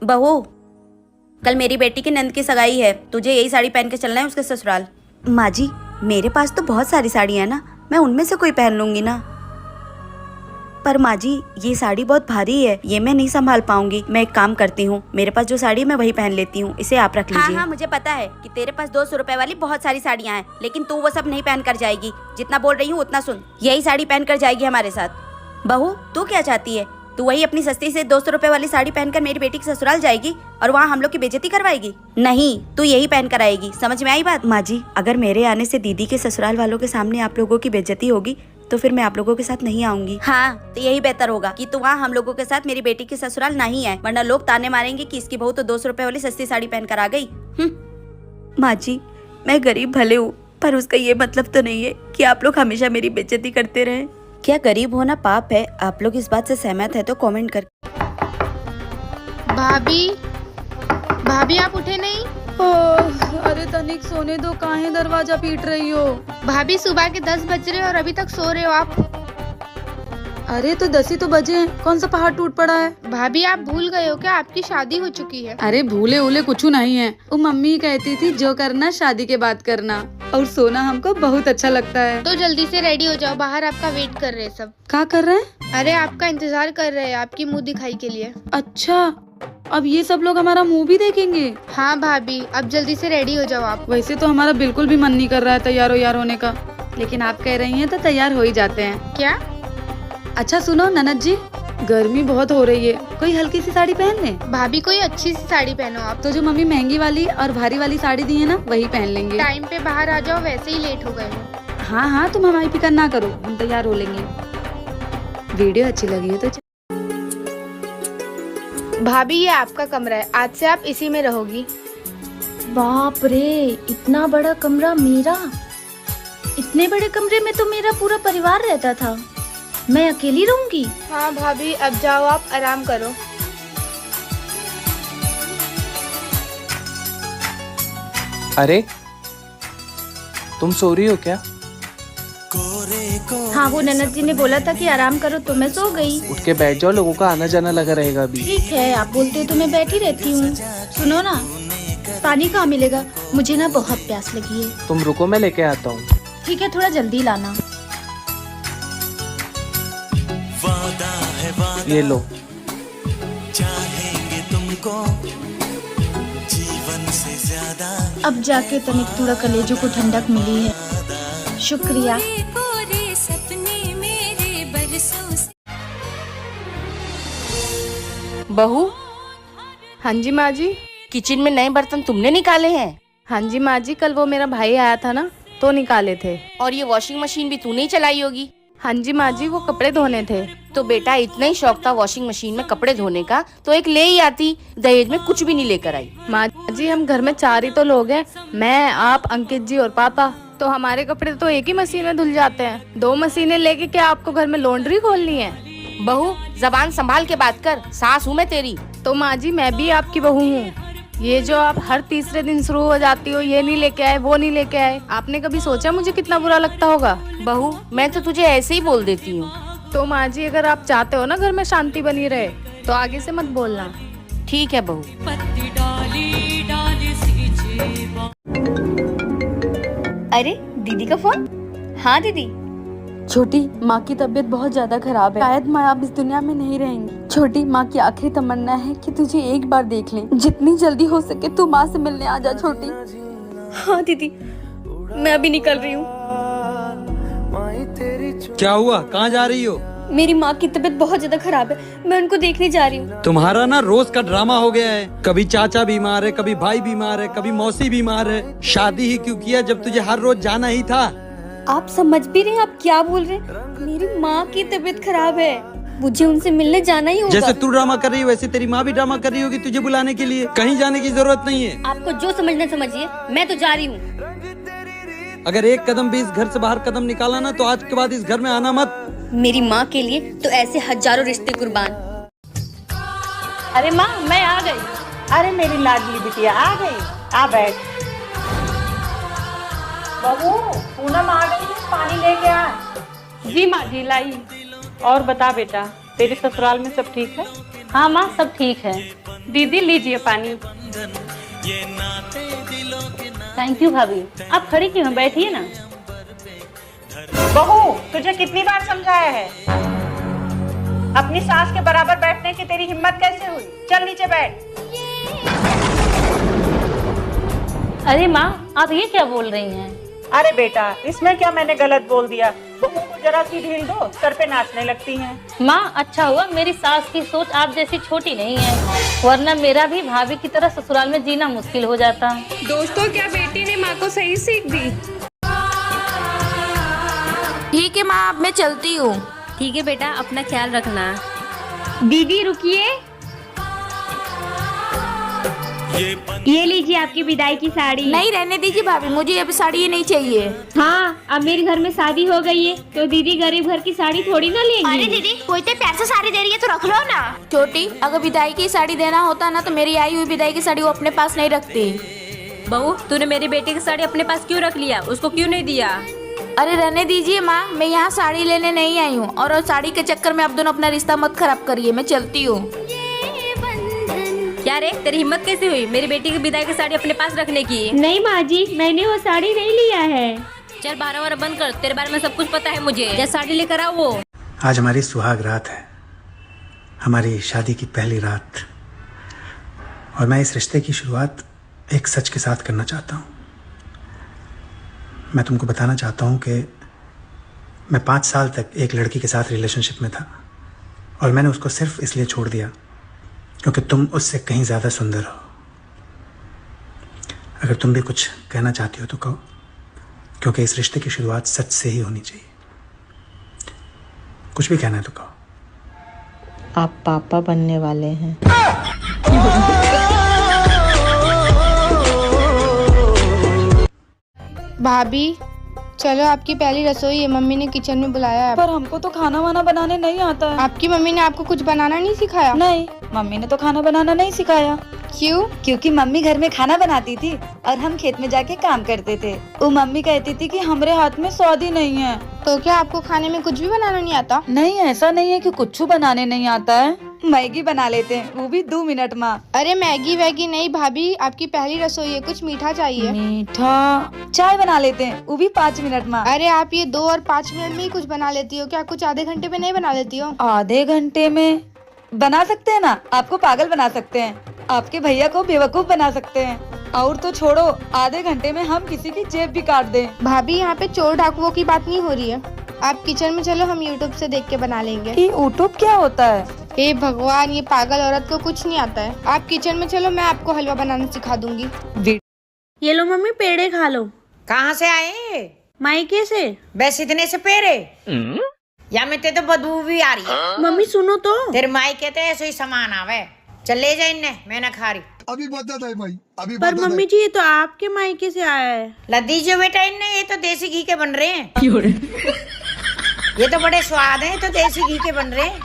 बहू, कल मेरी बेटी की नंद की सगाई है, तुझे यही साड़ी पहन के चलना है उसके ससुराल। माँ जी, मेरे पास तो बहुत सारी साड़ियाँ हैं ना, मैं उनमें से कोई पहन लूंगी ना। पर माँ जी, ये साड़ी बहुत भारी है, ये मैं नहीं संभाल पाऊंगी। मैं एक काम करती हूँ, मेरे पास जो साड़ी है मैं वही पहन लेती हूँ, इसे आप रख लीजिए। हाँ, मुझे पता है कि तेरे पास 200 रुपए वाली बहुत सारी साड़ियाँ हैं, लेकिन तू वो सब नहीं पहन कर जाएगी। जितना बोल रही हूँ उतना सुन, यही साड़ी पहन कर जाएगी हमारे साथ। बहू, तू क्या चाहती है? तू वही अपनी सस्ती से 200 रुपए वाली साड़ी पहनकर मेरी बेटी के ससुराल जाएगी और वहाँ हम लोग की बेइज्जती करवाएगी? नहीं, तू यही पहन कर आएगी। समझ में आई बात? माँ जी, अगर मेरे आने से दीदी के ससुराल वालों के सामने आप लोगों की बेइज्जती होगी तो फिर मैं आप लोगों के साथ नहीं आऊंगी। हाँ, तो यही बेहतर होगा कि तू वहाँ हम लोगों के साथ मेरी बेटी के ससुराल नहीं आए, वरना लोग ताने मारेंगे कि इसकी बहू तो 200 रुपए वाली सस्ती साड़ी पहन कर आ गई। माँ जी, मैं गरीब भले हूँ, पर उसका ये मतलब तो नहीं है कि आप लोग हमेशा मेरी बेइज्जती करते रहें। क्या गरीब होना पाप है? आप लोग इस बात से सहमत है तो कमेंट कर। भाभी, भाभी आप उठे नहीं? अरे तनिक सोने दो, काहे दरवाजा पीट रही हो? भाभी, सुबह के 10 बज रहे और अभी तक सो रहे हो आप? अरे तो 10 ही तो बजे हैं, कौन सा पहाड़ टूट पड़ा है? भाभी, आप भूल गए हो क्या आपकी शादी हो चुकी है? अरे भूले उले कुछ नहीं है, वो मम्मी कहती थी जो करना शादी के बाद करना, और सोना हमको बहुत अच्छा लगता है। तो जल्दी से रेडी हो जाओ, बाहर आपका वेट कर रहे हैं सब। क्या कर रहे हैं? अरे आपका इंतजार कर रहे हैं, आपकी मुंह दिखाई के लिए। अच्छा, अब ये सब लोग हमारा मुंह भी देखेंगे? हाँ भाभी, अब जल्दी से रेडी हो जाओ आप। वैसे तो हमारा बिल्कुल भी मन नहीं कर रहा है तैयार होने का, लेकिन आप कह रही हैं तो तैयार हो ही जाते हैं। क्या? अच्छा सुनो ननद जी, गर्मी बहुत हो रही है, कोई हल्की सी साड़ी पहन ले। भाभी, कोई अच्छी सी साड़ी पहनो आप। तो जो मम्मी महंगी वाली और भारी वाली साड़ी दी है ना, वही पहन लेंगे। टाइम पे बाहर आ जाओ, वैसे ही लेट हो गए हो। हाँ हाँ, तुम हमारी फिक्र ना करो, हम तैयार हो लेंगे। वीडियो अच्छी लगी है तो भाभी, ये आपका कमरा है, आज से आप इसी में रहोगी। बाप रे, इतना बड़ा कमरा मेरा? इतने बड़े कमरे में तो मेरा पूरा परिवार रहता था, मैं अकेली रहूंगी? हाँ भाभी, अब जाओ आप आराम करो। अरे तुम सो रही हो क्या? हाँ, वो ननद जी ने बोला था कि आराम करो तो मैं सो गई। उठ के बैठ जाओ, लोगों का आना जाना लगा रहेगा अभी। ठीक है, आप बोलते हो तो मैं बैठी रहती हूँ। सुनो ना, पानी कहाँ मिलेगा? मुझे ना बहुत प्यास लगी है। तुम रुको, मैं लेके आता हूँ। ठीक है, थोड़ा जल्दी लाना। ये लो। चाहेंगे तुमको जीवन से ज्यादा। अब जाके तनिक थोड़ा कलेजों को ठंडक मिली है, शुक्रिया। बहू, हाँ जी माँ जी। किचन में नए बर्तन तुमने निकाले हैं? हाँ जी माँ जी, कल वो मेरा भाई आया था ना, तो निकाले थे। और ये वॉशिंग मशीन भी तूने ही चलाई होगी? हाँ जी माँ जी, वो कपड़े धोने थे। तो बेटा, इतना ही शौक था वॉशिंग मशीन में कपड़े धोने का तो एक ले ही आती, दहेज में कुछ भी नहीं लेकर आई। माँ जी, हम घर में 4 ही तो लोग हैं, मैं, आप, अंकित जी और पापा। तो हमारे कपड़े तो एक ही मशीन में धुल जाते हैं, 2 मशीनें लेके क्या आपको घर में लॉन्ड्री खोलनी है? बहू, जबान संभाल के बात कर, सास हूँ मैं तेरी। तो माँ जी, मैं भी आपकी बहू हूँ। ये जो आप हर तीसरे दिन शुरू हो जाती हो, ये नहीं लेके आए, वो नहीं लेके आए, आपने कभी सोचा मुझे कितना बुरा लगता होगा? बहू, मैं तो तुझे ऐसे ही बोल देती हूँ। तो माँ जी, अगर आप चाहते हो ना घर में शांति बनी रहे तो आगे से मत बोलना। ठीक है बहू। अरे दीदी का फोन। हाँ दीदी। छोटी, माँ की तबीयत बहुत ज्यादा खराब है, शायद माँ अब इस दुनिया में नहीं रहेंगी। छोटी, माँ की आखिरी तमन्ना है कि तुझे एक बार देख लें, जितनी जल्दी हो सके तू माँ से मिलने आ जा। छोटी। हाँ दीदी, मैं अभी निकल रही हूँ। क्या हुआ, कहाँ जा रही हो? मेरी माँ की तबीयत बहुत ज्यादा खराब है, मैं उनको देखने जा रही हूँ। तुम्हारा ना रोज का ड्रामा हो गया है, कभी चाचा बीमार है, कभी भाई बीमार है, कभी मौसी बीमार है। शादी ही क्यों किया जब तुझे हर रोज जाना ही था? आप समझ भी रहे हैं आप क्या बोल रहे हैं? मेरी माँ की तबीयत खराब है, मुझे उनसे मिलने जाना ही होगा। जैसे तू ड्रामा कर रही है वैसे तेरी माँ भी ड्रामा कर रही होगी तुझे बुलाने के लिए। कहीं जाने की जरूरत नहीं है। आपको जो समझना समझिए, मैं तो जा रही हूँ। अगर एक कदम भी इस घर से बाहर कदम निकाला ना तो आज के बाद इस घर में आना मत। मेरी माँ के लिए तो ऐसे हजारों रिश्ते कुर्बान। अरे माँ, मैं आ गई। अरे मेरी लाडली बिटिया आ गई, आ बैठ। बहू, पूनम आ गई है, पानी लेके आ। जी माँ जी, लाई। और बता बेटा, तेरे ससुराल में सब ठीक है? हाँ माँ सब ठीक है। दीदी लीजिए पानी। थैंक यू भाभी। आप खड़ी क्यों हैं, बैठिए ना। बहू, तुझे कितनी बार समझाया है, अपनी सास के बराबर बैठने की तेरी हिम्मत कैसे हुई? चल नीचे बैठ। अरे माँ आप ये क्या बोल रही हैं? अरे बेटा, इसमें क्या मैंने गलत बोल दिया? बहू को जरा सी ढील दो, सर पे नाचने लगती हैं। माँ अच्छा हुआ मेरी सास की सोच आप जैसी छोटी नहीं है, वरना मेरा भी भाभी की तरह ससुराल में जीना मुश्किल हो जाता। दोस्तों क्या बेटी ने माँ को सही सीख दी? ठीक है माँ, अब मैं चलती हूँ। ठीक है बेटा, अपना ख्याल रखना। दीदी रुकिए, ये लीजिए आपकी विदाई की साड़ी। नहीं रहने दीजिए भाभी, मुझे अब साड़ी ये नहीं चाहिए। हाँ, अब मेरे घर में शादी हो गई है तो दीदी गरीब घर की साड़ी थोड़ी ना लेंगी। अरे दीदी कोई तो प्यार से साड़ी दे रही है तो रख लो ना। छोटी, अगर विदाई की साड़ी देना होता ना तो मेरी आई हुई विदाई की साड़ी वो अपने पास नहीं रखती। बहू तूने मेरी बेटी की साड़ी अपने पास क्यों रख लिया, उसको क्यों नहीं दिया? अरे रहने दीजिए माँ, मैं यहाँ साड़ी लेने नहीं आई हूँ और साड़ी के चक्कर में आप दोनों अपना रिश्ता मत खराब करिए। मैं चलती हूँ। क्या रे, तेरी हिम्मत कैसे हुई मेरी बेटी की विदाई की साड़ी अपने पास रखने की? नहीं माँ जी, मैंने वो साड़ी नहीं लिया है। चल 12 बंद कर, तेरे बारे में सब कुछ पता है मुझे। जा साड़ी लेकर आओ वो। आज हमारी सुहाग रात है, हमारी शादी की पहली रात, और मैं इस रिश्ते की शुरुआत एक सच के साथ करना चाहता हूँ। मैं तुमको बताना चाहता हूँ कि मैं 5 साल तक एक लड़की के साथ रिलेशनशिप में था और मैंने उसको सिर्फ इसलिए छोड़ दिया क्योंकि तुम उससे कहीं ज़्यादा सुंदर हो। अगर तुम भी कुछ कहना चाहती हो तो कहो, क्योंकि इस रिश्ते की शुरुआत सच से ही होनी चाहिए। कुछ भी कहना है तो कहो। आप पापा बनने वाले हैं। भाभी चलो, आपकी पहली रसोई है, मम्मी ने किचन में बुलाया है। पर हमको तो खाना वाना बनाने नहीं आता है। आपकी मम्मी ने आपको कुछ बनाना नहीं सिखाया? नहीं, मम्मी ने तो खाना बनाना नहीं सिखाया। क्यों? क्योंकि मम्मी घर में खाना बनाती थी और हम खेत में जाके काम करते थे। वो मम्मी कहती थी कि हमारे हाथ में स्वाद ही नहीं है। तो क्या आपको खाने में कुछ भी बनाना नहीं आता? नहीं, ऐसा नहीं है कि कुछ बनाने नहीं आता है। मैगी बना लेते हैं, वो भी 2 मिनट में। अरे मैगी वैगी नहीं भाभी, आपकी पहली रसोई है, कुछ मीठा चाहिए। मीठा? चाय बना लेते हैं, वो भी 5 मिनट में। अरे आप ये 2 और 5 मिनट में ही कुछ बना लेती हो क्या? कुछ आधे घंटे में नहीं बना लेती हो? आधे घंटे में बना सकते हैं ना। आपको पागल बना सकते हैं, आपके भैया को बेवकूफ बना सकते हैं, और तो छोड़ो, आधे घंटे में हम किसी की जेब भी काट दें। भाभी यहाँ पे चोर डाकुओं की बात नहीं हो रही है। आप किचन में चलो, हम यूट्यूब से देख के बना लेंगे। ये यूट्यूब क्या होता है? हे भगवान, ये पागल औरत को कुछ नहीं आता है। आप किचन में चलो, मैं आपको हलवा बनाना सिखा दूंगी। ये लो मम्मी, पेड़े खा लो। कहाँ से आए? मायके से। बस इतने से पेड़े? या में ते तो बदबू भी आ रही है। मम्मी सुनो तो। तेरे मायके तो ऐसे ही सामान आवे। चल ले जा इन्हें, मैं ना खा रही। अभी बता भाई, अभी पर मम्मी जी ये तो आपके मायके से आया है। ला दीजिए बेटा इन्हें, ये तो देसी घी के बन रहे हैं। ये तो बड़े स्वाद हैं, तो देसी घी के बन रहे हैं।